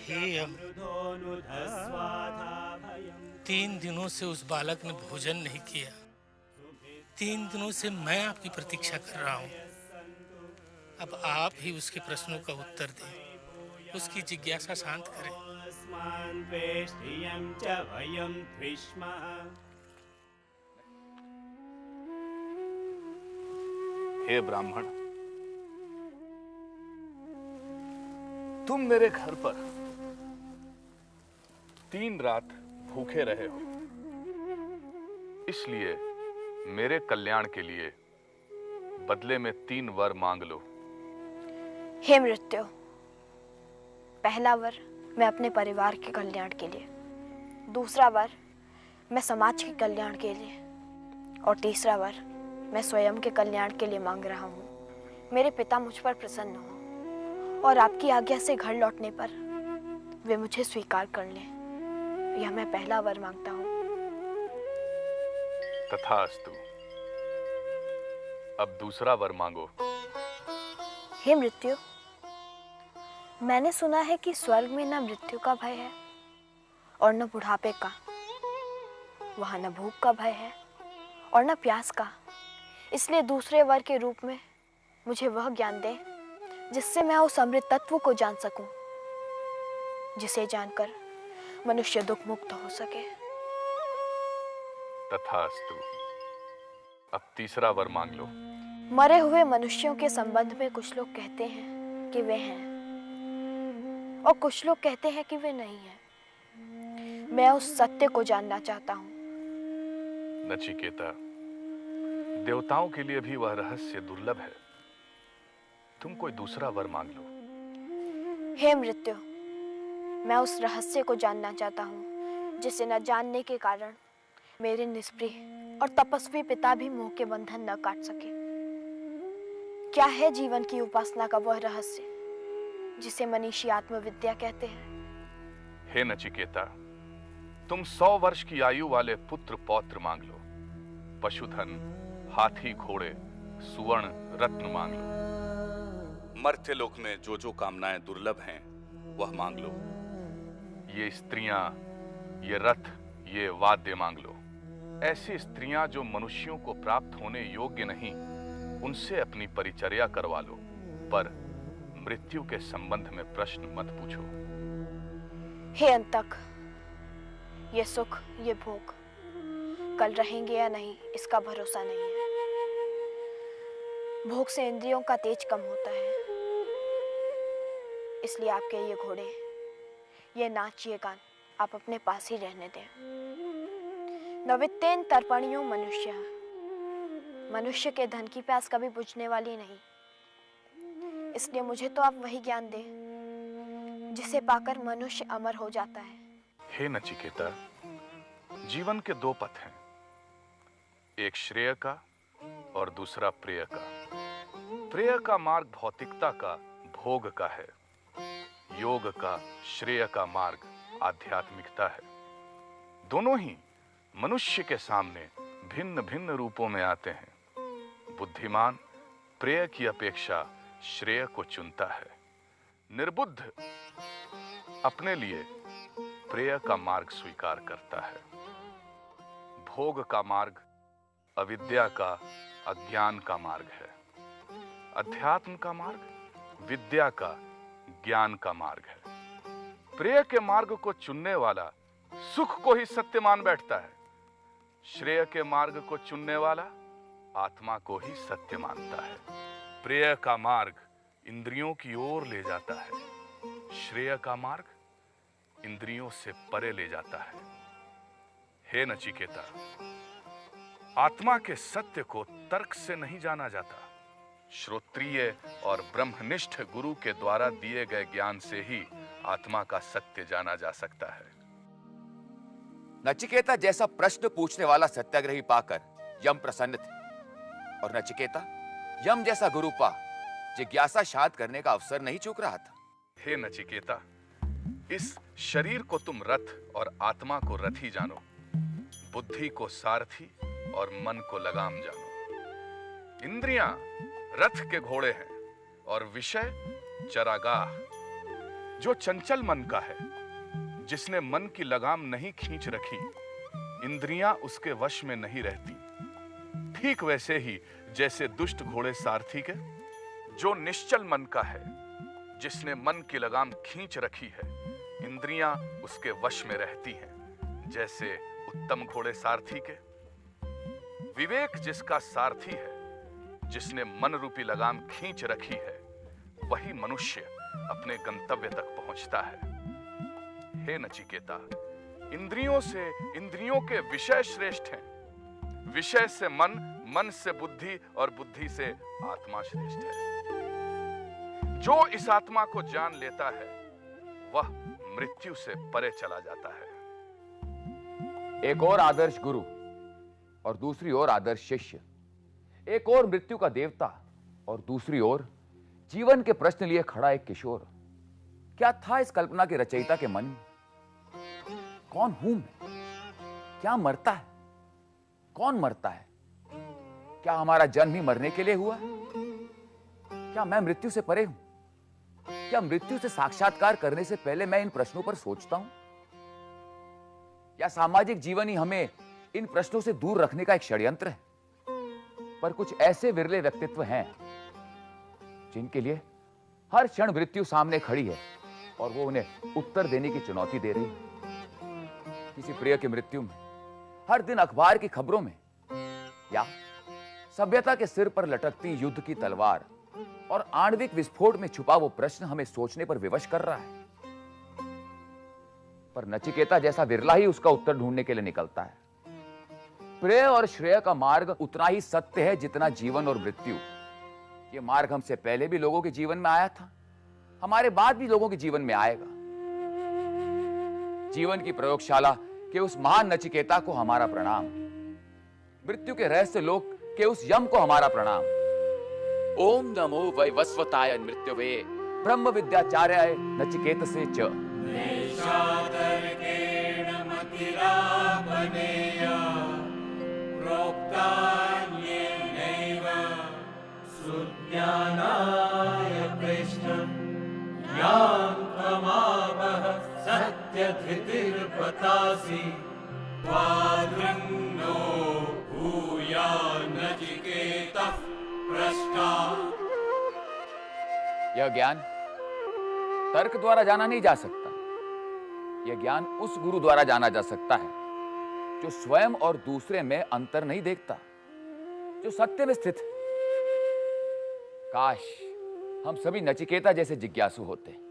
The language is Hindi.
हे अम, 3 दिनों से उस बालक ने भोजन नहीं किया। 3 दिनों से मैं आपकी प्रतीक्षा कर रहा हूँ। अब आप ही उसके प्रश्नों का उत्तर दें, उसकी जिज्ञासा शांत करें। हे ब्राह्मण, तुम मेरे घर पर 3 रात भूखे रहे हो, इसलिए मेरे कल्याण के लिए बदले में 3 वर मांग लो। हे मृत्यु, पहला वर मैं अपने परिवार के कल्याण के लिए, दूसरा वर मैं समाज के कल्याण के लिए, और तीसरा वर मैं स्वयं के कल्याण के लिए मांग रहा हूँ। मेरे पिता मुझ पर प्रसन्न हो और आपकी आज्ञा से घर लौटने पर वे मुझे स्वीकार कर लें। यह मैं पहला वर मांगता हूँ। तथास्तु। अब दूसरा वर मांगो। हे मृत्यु, मैंने सुना है कि स्वर्ग में न मृत्यु का भय है और न बुढ़ापे का, वहां न भूख का भय है और न प्यास का। इसलिए दूसरे वर के रूप में मुझे वह ज्ञान दे जिससे मैं उस अमृत तत्व को जान सकूं, जिसे जानकर मनुष्य दुख मुक्त हो सके। तथास्तु। अब तीसरा वर मांग लो। मरे हुए मनुष्यों के संबंध में कुछ लोग कहते हैं कि वे हैं और कुछ लोग कहते हैं कि वे नहीं हैं। मैं उस सत्य को जानना चाहता हूँ। नचिकेता, देवताओं के लिए भी वह रहस्य दुर्लभ है। तुम कोई दूसरा वर मांग लो। हे मृत्यु, मैं उस रहस्य को जानना चाहता हूँ जिसे न जानने के कारण मेरे निष्प्रिय और तपस्वी पिता भी मोह के बंधन न काट सके। क्या है जीवन की उपासना का वह रहस्य जिसे मनीषी आत्मविद्या कहते हैं? हे नचिकेता, तुम 100 वर्ष की आयु वाले पुत्र पौत्र मांग लो। पशुधन, हाथी घोड़े, सुवर्ण रत्न मांग लो। मर्त्यलोक में जो जो कामनाएं दुर्लभ हैं वह मांग लो। ये स्त्रियां, ये रथ, ये वाद्य मांग लो। ऐसी स्त्रियां जो मनुष्यों को प्राप्त होने योग्य नहीं, उनसे अपनी परिचर्या करवा लो, पर मृत्यु के संबंध में प्रश्न मत पूछो। हे अंतक, ये सुख, ये भोग कल रहेंगे या नहीं इसका भरोसा नहीं है। भोग से इंद्रियों का तेज कम होता है, इसलिए आपके ये घोड़े, ये नाच, ये गान आप अपने पास ही रहने दें। नवित्तेन तर्पणियों मनुष्य, मनुष्य के धन की प्यास कभी बुझने वाली नहीं। इसलिए मुझे तो आप वही ज्ञान दें जिसे पाकर मनुष्य अमर हो जाता है। हे नचिकेता, जीवन के 2 पथ हैं, एक श्रेय का और दूसरा प्रेय का। प्रेय का मार्ग भौतिकता का, भोग का है। योग का, श्रेय का मार्ग आध्यात्मिकता है। दोनों ही मनुष्य के सामने भिन्न भिन्न रूपों में आते हैं। बुद्धिमान प्रेय की अपेक्षा श्रेय को चुनता है। निर्बुद्ध अपने लिए प्रेय का मार्ग स्वीकार करता है। भोग का मार्ग अविद्या का, अज्ञान का मार्ग है। अध्यात्म का मार्ग विद्या का, ज्ञान का मार्ग है। प्रेय के मार्ग को चुनने वाला सुख को ही सत्य मान बैठता है। श्रेय के मार्ग को चुनने वाला आत्मा को ही सत्य मानता है। प्रेय का मार्ग इंद्रियों की ओर ले जाता है, श्रेय का मार्ग इंद्रियों से परे ले जाता है। हे नचिकेता, आत्मा के सत्य को तर्क से नहीं जाना जाता। श्रोत्रिय और ब्रह्मनिष्ठ गुरु के द्वारा दिए गए ज्ञान से ही आत्मा का सत्य जाना जा सकता है। नचिकेता जैसा प्रश्न पूछने वाला सत्याग्रही पाकर यम प्रसन्न थे, और नचिकेता यम जैसा गुरु पा जिज्ञासा शांत करने का अवसर नहीं चूक रहा था। हे नचिकेता, इस शरीर को तुम रथ और आत्मा को रथी जानो, बुद्धि को सारथी और मन को लगाम जानो। इंद्रियां रथ के घोड़े हैं और विषय चरागाह। जो चंचल मन का है, जिसने मन की लगाम नहीं खींच रखी, इंद्रियां उसके वश में नहीं रहती। ठीक वैसे ही जैसे दुष्ट घोड़े सारथी के। जो निश्चल मन का है, जिसने मन की लगाम खींच रखी है, इंद्रियां उसके वश में रहती हैं, जैसे उत्तम घोड़े सारथी के। विवेक जिसका सारथी है, जिसने मन रूपी लगाम खींच रखी है, वही मनुष्य अपने गंतव्य तक पहुंचता है। हे नचिकेता, इंद्रियों से इंद्रियों के विषय श्रेष्ठ हैं, विषय से मन, मन से बुद्धि और बुद्धि से आत्मा श्रेष्ठ है। जो इस आत्मा को जान लेता है, वह मृत्यु से परे चला जाता है। एक और आदर्श गुरु और दूसरी ओर आदर्श शिष्य, एक और मृत्यु का देवता और दूसरी ओर जीवन के प्रश्न लिए खड़ा एक किशोर। क्या था इस कल्पना के रचयिता के मन में? कौन हूं मैं? क्या मरता है? कौन मरता है? क्या हमारा जन्म ही मरने के लिए हुआ? क्या मैं मृत्यु से परे हूं? क्या मृत्यु से साक्षात्कार करने से पहले मैं इन प्रश्नों पर सोचता हूं? या सामाजिक जीवन ही हमें इन प्रश्नों से दूर रखने का एक षड्यंत्र है? पर कुछ ऐसे विरले व्यक्तित्व हैं जिनके लिए हर क्षण मृत्यु सामने खड़ी है और वो उन्हें उत्तर देने की चुनौती दे रही है। किसी प्रिय की मृत्यु में, हर दिन अखबार की खबरों में, या सभ्यता के सिर पर लटकती युद्ध की तलवार और आणविक विस्फोट में छुपा वो प्रश्न हमें सोचने पर विवश कर रहा है। पर नचिकेता जैसा विरला ही उसका उत्तर ढूंढने के लिए निकलता है। प्रेय और श्रेय का मार्ग उतना ही सत्य है जितना जीवन और मृत्यु। ये मार्ग हमसे पहले भी लोगों के जीवन में आया था, हमारे बाद भी लोगों के जीवन में आएगा। जीवन की प्रयोगशाला के उस महान नचिकेता को हमारा प्रणाम। मृत्यु के रहस्य लोक के उस यम को हमारा प्रणाम। ओम नमो वैवस्वताय मृत्युवे ब्रह्म विद्याचार्याय नचिकेत से च। सत्यधृतिर्पतासि वादृङ्नो भूया नचिकेतः पृष्टा। यह ज्ञान तर्क द्वारा जाना नहीं जा सकता। यह ज्ञान उस गुरु द्वारा जाना जा सकता है जो स्वयं और दूसरे में अंतर नहीं देखता, जो सत्य में स्थित है। काश हम सभी नचिकेता जैसे जिज्ञासु होते।